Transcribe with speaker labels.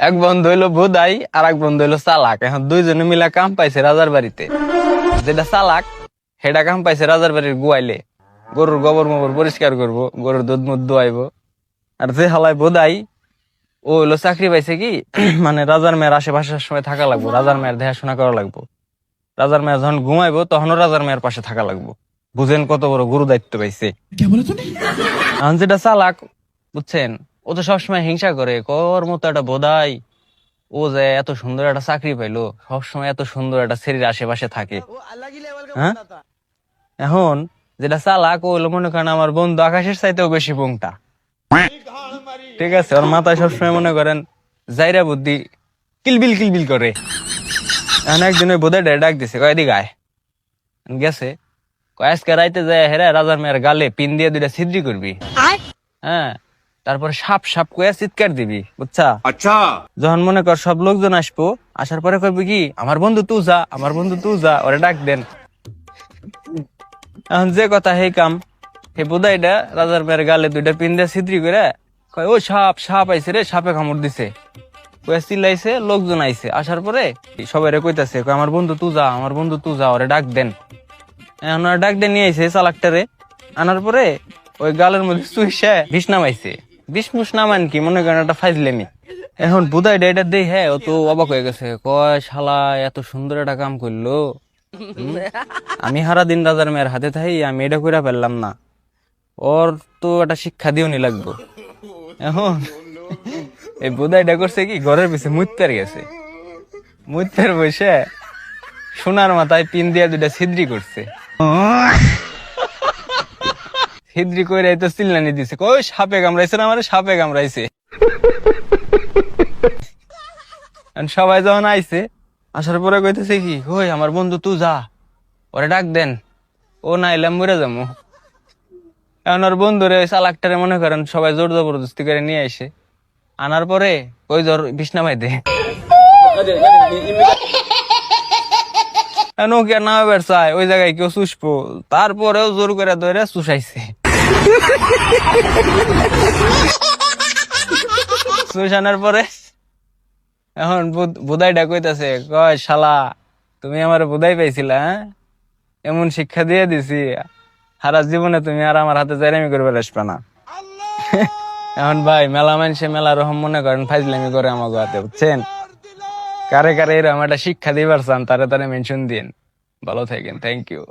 Speaker 1: এক বন্ধু হইলো বোধাই আর এক বন্ধু হইলো চালাক। এখন দুইজনে মিলা কাম পাইছে রাজার বাড়িতে। যেটা চালাক সেটা কাম পাইছে রাজার বাড়ির গুয়াইলে, গরুর গোবর মোবর পরিষ্কার করব, গরুর দুধ মুধ দোয়াইব। আর যে হালায় বোধাই ও হইলো চাকরি পাইছে কি মানে রাজার মেয়ের আশেপাশের সময় থাকা লাগবো, রাজার মেয়ের দেখাশোনা করা লাগবো। রাজার মেয়ে যখন ঘুমাইবো তখনও রাজার মেয়ের পাশে থাকা লাগবো। বুঝেন কত বড় গুরু দায়িত্ব পাইছে। এখন যেটা চালাক বুঝছেন, ও তো সবসময় হিংসা করে, কর মতো একটা বোধাই ও যে এত সুন্দর একটা চাকরি পাইলো, সবসময় এত সুন্দর একটা ছেলের আশেপাশে থাকে। হ্যাঁ, এখন যেটা চালাক ও হলো মনে করেন আমার বন্ধু আকাশের চাইতেও বেশি পোংটা। ঠিক আছে, ওর মাথায় সবসময় মনে করেন জাইরা বুদ্ধি কিলবিল কিলবিল করে। এখন একদিন ওই বোধাই ডাক দিছে, কয় এদিকে আয়। গেছে, কয় আজকে রাইতে যায় হেরা রাজার মেয়ের গালে পিন দিয়ে দুইটা ছিদ্রি করবি। হ্যাঁ, তারপর সাপ সাপ কয়ে চিৎকার দিবি, বুঝছা?
Speaker 2: अच्छा।
Speaker 1: যখন মনে কর সব লোকজন আসবো, আসার পরে কইবি কি আমার বন্ধু তুই যা, আমার বন্ধু তুই যা, ওরে ডাক দেন। এখন যে কথা হে কাম, হে বোধাইটা রাজার মেয়ের গালে দুইটা পিন দিয়ে ছিদ্রি করে কয় ও সাপ সাপ আইছে রে, সাপে কামড় দিছে। কয়ে চিল্লাইছে, লোকজন আইছে, আসার পরে সবাই কইতাছে আমার বন্ধু তুই যা, আমার বন্ধু তুই যা, ওরে ডাক দেন। এখন ওরা ডাক দিয়ে নিয়ে আইছে চালাকটারে। আনার পরে ওই গালের মধ্যে চুইসে বিষ নামাইছে। বিষ মুষ নামান কি মনে করেন একটা ফাইজলেমি। এখন বুধাই এটা দেই, হ্যাঁ ও তো অবাক হয়ে গেছে, কয় শালা এত সুন্দর একটা কাম করলো। আমি সারা দিন রাজার মেয়ের হাতে থাই, আমি এটা কইরা ফেললাম না, ওর তো একটা শিক্ষা দিও নি লাগবো। এখন এই বুধাইটা করছে কি ঘরের পিছে মুইত্তার গেছে, মুইত্তার বসে সোনার মাথায় পিন দিয়ে দুইটা ছিদ্রি করছে। ছিদ্রি করে তো চিল্লানি দিছে, কই সাপে কামড়াইছে না, আমার সাপে কামড়াইছে। সবাই যখন আইছে, আসার পরে কইতেছে কি কই আমার বন্ধু তুই যা, ওরে ডাক দেন, ও না এলাম মরে যাবো। এখন ওর বন্ধুরে চালাকটারে মনে করেন সবাই জোর জবরদস্তি করে নিয়ে আসে। আনার পরে ওই জ্বর বিছনা মাইতে নৌকা না এবার চায় ওই জায়গায় কেউ চুষবো, তারপরেও জোর করে ধরে চুষাইছে। চুষানোর পরে এখন বোধাইটা কইতাছে, কয় শালা তুমি আমার বোধাই পাইছিলা, হ্যাঁ এমন শিক্ষা দিয়ে দিছি, সারা জীবনে তুমি আর আমার হাতে জাইরামি করবে আসবে না। এখন ভাই মেলা মানুষে মেলা রকম মনে করেন ফাইজলামি করে আমাকে হাতে, বুঝছেন? কারে কারে এরকম একটা শিক্ষা দিবার চান তারে তারে মেনশন দিন। ভালো থাকেন, থ্যাংক ইউ।